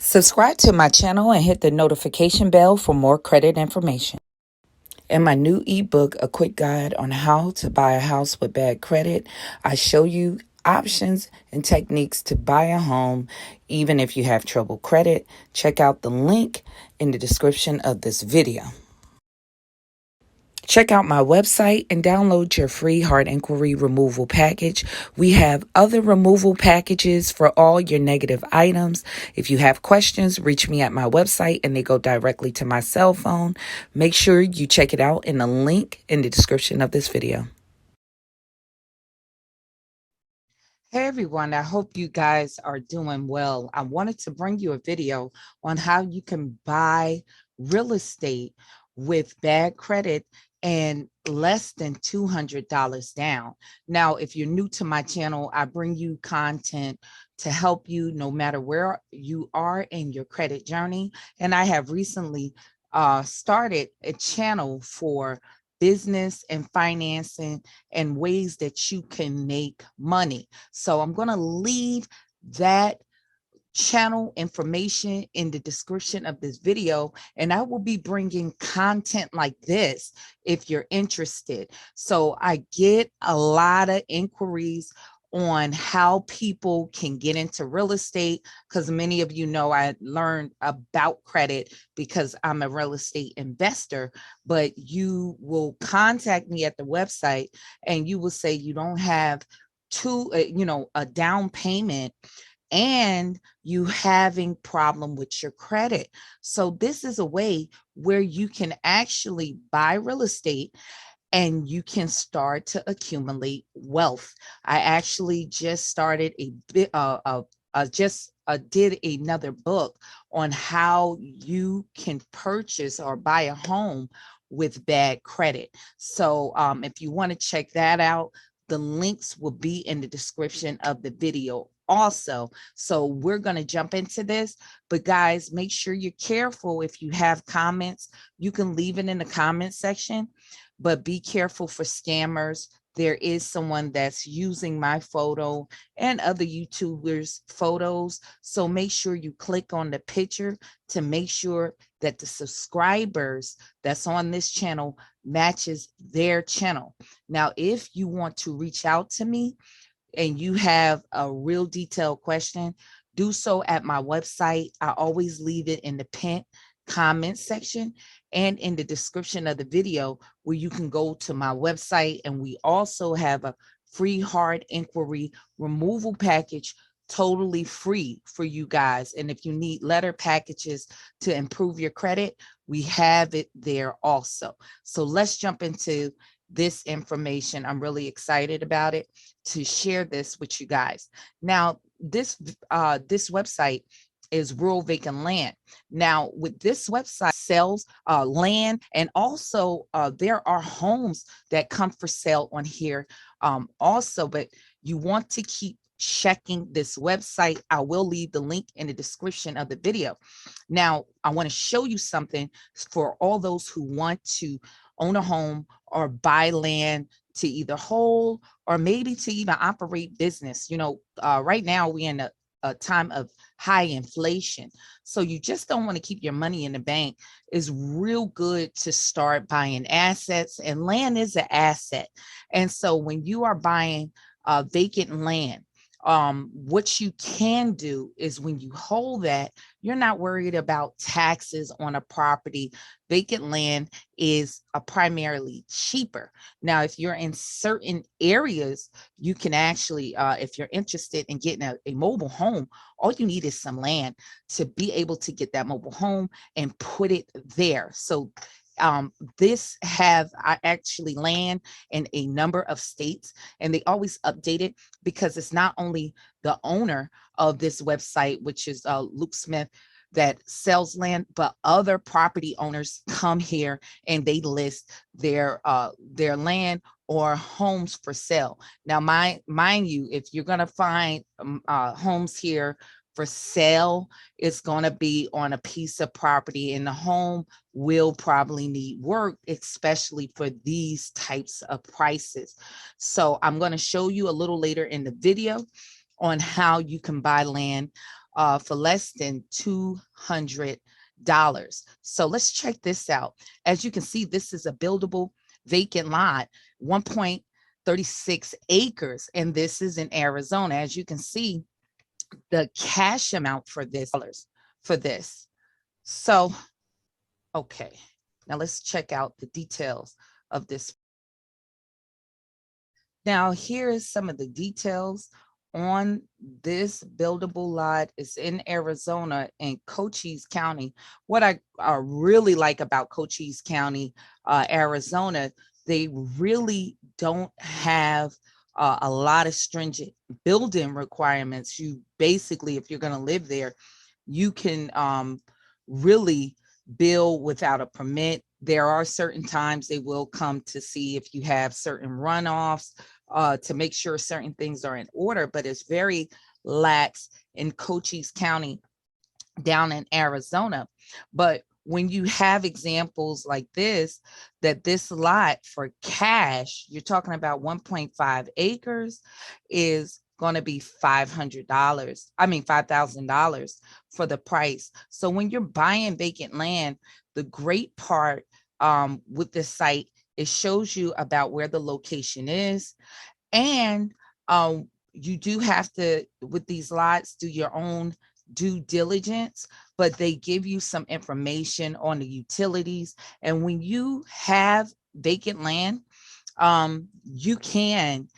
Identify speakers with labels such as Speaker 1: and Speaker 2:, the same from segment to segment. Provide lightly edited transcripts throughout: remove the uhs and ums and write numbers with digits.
Speaker 1: Subscribe to my channel and hit the notification bell for more credit information. In my new ebook, A Quick Guide on How to Buy a House with Bad Credit, I show you options and techniques to buy a home even if you have trouble credit. Check out the link in the description of this video. Check out my website and download your free hard inquiry removal package. We have other removal packages for all your negative items. If you have questions, reach me at my website and they go directly to my cell phone. Make sure you check it out in the link in the description of this video. Hey everyone, I hope you guys are doing well. I wanted to bring you a video on how you can buy real estate with bad credit and less than $200 down. Now, if you're new to my channel, I bring you content to help you no matter where you are in your credit journey. And I have recently started a channel for business and financing and ways that you can make money. So I'm going to leave that channel information in the description of this video, and I will be bringing content like this if you're interested. So I get a lot of inquiries on how people can get into real estate, because many of you know I learned about credit because I'm a real estate investor. But you will contact me at the website and you will say you don't have a down payment and you having problem with your credit. So this is a way where you can actually buy real estate and you can start to accumulate wealth. I actually just started did another book on how you can purchase or buy a home with bad credit. So if you want to check that out, the links will be in the description of the video also. So we're going to jump into this, but guys, make sure you're careful. If you have comments, you can leave it in the comment section, but be careful for scammers. There is someone that's using my photo and other YouTubers' photos. So make sure you click on the picture to make sure that the subscribers that's on this channel matches their channel. Now, if you want to reach out to me and you have a real detailed question, do so at my website. I always leave it in the pinned comment section and in the description of the video, where you can go to my website. And we also have a free hard inquiry removal package, totally free for you guys. And if you need letter packages to improve your credit, we have it there also. So let's jump into this information. I'm really excited about it to share this with you guys. Now, this website is Rural Vacant Land. Now, with this website, sells land, and also there are homes that come for sale on here also, but you want to keep checking this website. I will leave the link in the description of the video. Now, I want to show you something for all those who want to own a home or buy land to either hold or maybe to even operate business. Right now we're in a time of high inflation. So you just don't want to keep your money in the bank. It's real good to start buying assets, and land is an asset. And so when you are buying vacant land, what you can do is when you hold that, you're not worried about taxes on a property. Vacant land is primarily cheaper. Now, if you're in certain areas, you can actually, if you're interested in getting a mobile home, all you need is some land to be able to get that mobile home and put it there. So I actually land in a number of states, and they always update it because it's not only the owner of this website, which is Luke Smith, that sells land, but other property owners come here and they list their land or homes for sale. Now, mind you, if you're going to find homes here for sale, it's going to be on a piece of property, and the home will probably need work, especially for these types of prices. So I'm going to show you a little later in the video on how you can buy land for less than $200. So let's check this out. As you can see, this is a buildable vacant lot, 1.36 acres, and this is in Arizona. As you can see, the cash amount for this. So, okay, now let's check out the details of this. Now, here is some of the details on this buildable lot. It's in Arizona in Cochise County. What I really like about Cochise County, Arizona, they really don't have a lot of stringent building requirements. You basically, if you're going to live there, you can really build without a permit. There are certain times they will come to see if you have certain runoffs, to make sure certain things are in order, but it's very lax in Cochise County down in Arizona. But when you have examples like this, that this lot for cash, you're talking about 1.5 acres, is going to be $500. I mean, $5,000 for the price. So when you're buying vacant land, the great part with this site, it shows you about where the location is. And you do have to, with these lots, do your own due diligence, but they give you some information on the utilities. And when you have vacant land, you can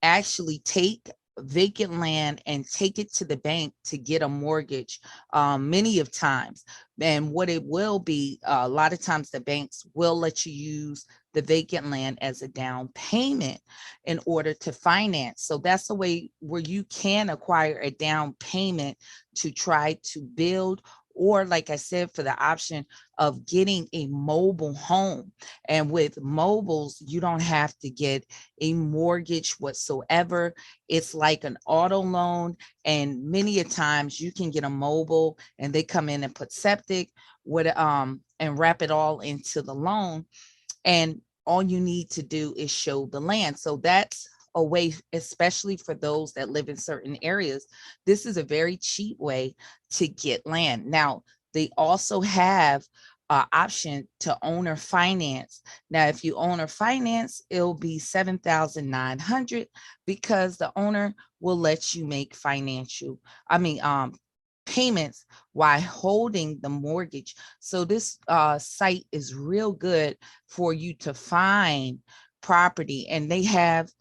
Speaker 1: actually take vacant land and take it to the bank to get a mortgage, many of times. And what it will be, a lot of times the banks will let you use the vacant land as a down payment in order to finance. So that's the way where you can acquire a down payment to try to build, or like I said, for the option of getting a mobile home. And with mobiles, you don't have to get a mortgage whatsoever. It's like an auto loan, and many a times you can get a mobile and they come in and put septic with and wrap it all into the loan, and all you need to do is show the land. So that's a way, especially for those that live in certain areas, this is a very cheap way to get land. Now, they also have an option to owner finance. Now, if you owner finance, it'll be $7,900 because the owner will let you make payments while holding the mortgage. So this site is real good for you to find property, and they have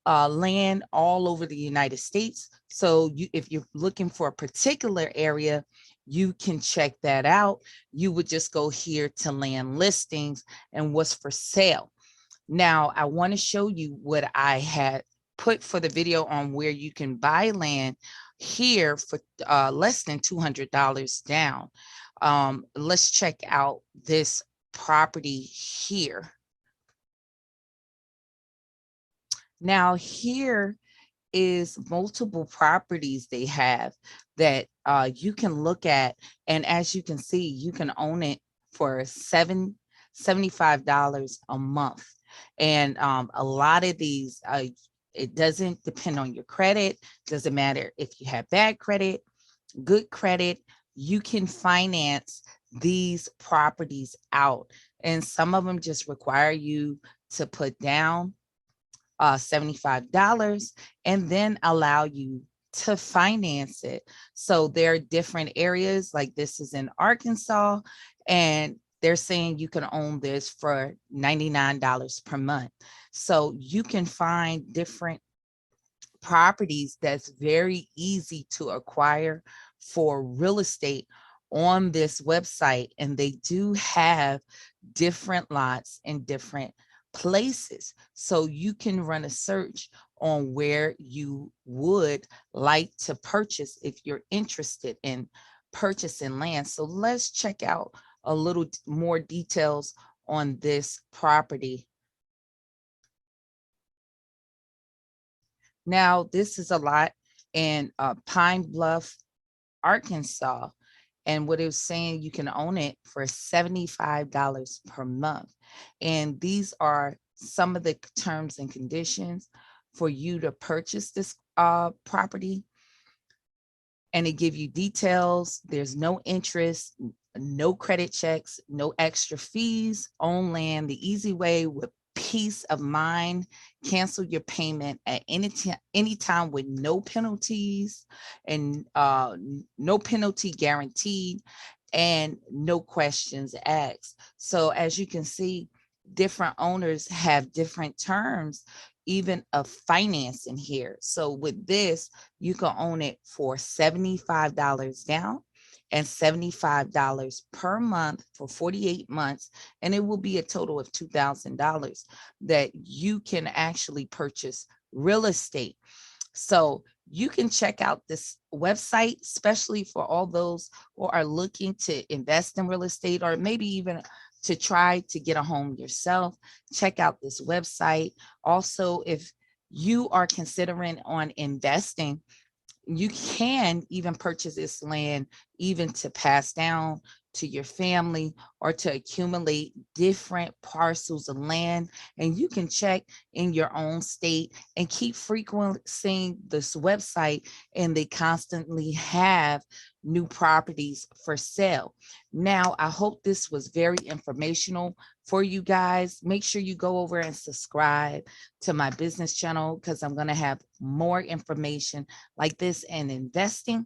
Speaker 1: land all over the United States. So if you're looking for a particular area, you can check that out. You would just go here to land listings and what's for sale. Now, I want to show you what I had put for the video on where you can buy land here for less than $200 down. Let's check out this property here. Now, here is multiple properties they have that you can look at. And as you can see, you can own it for $75 a month. And a lot of these, it doesn't depend on your credit. Doesn't matter if you have bad credit, good credit, you can finance these properties out. And some of them just require you to put down $75 and then allow you to finance it. So there are different areas, like this is in Arkansas, and they're saying you can own this for $99 per month. So you can find different properties that's very easy to acquire for real estate on this website. And they do have different lots in different places. So you can run a search on where you would like to purchase if you're interested in purchasing land. So let's check out a little more details on this property. Now, this is a lot in Pine Bluff, Arkansas. And what it was saying, you can own it for $75 per month. And these are some of the terms and conditions for you to purchase this property. and it give you details. There's no interest, no credit checks, no extra fees, own land the easy way with peace of mind. Cancel your payment at any time with no penalties, and no penalty guaranteed, and no questions asked. So as you can see, different owners have different terms, even of financing here. So with this, you can own it for $75 down and $75 per month for 48 months. And it will be a total of $2,000 that you can actually purchase real estate. So you can check out this website, especially for all those who are looking to invest in real estate, or maybe even to try to get a home yourself. Check out this website. Also, if you are considering on investing, you can even purchase this land even to pass down to your family, or to accumulate different parcels of land. And you can check in your own state and keep frequenting this website, and they constantly have new properties for sale. Now, I hope this was very informational for you guys. Make sure you go over and subscribe to my business channel, because I'm going to have more information like this in investing.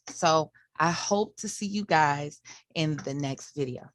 Speaker 1: So I hope to see you guys in the next video.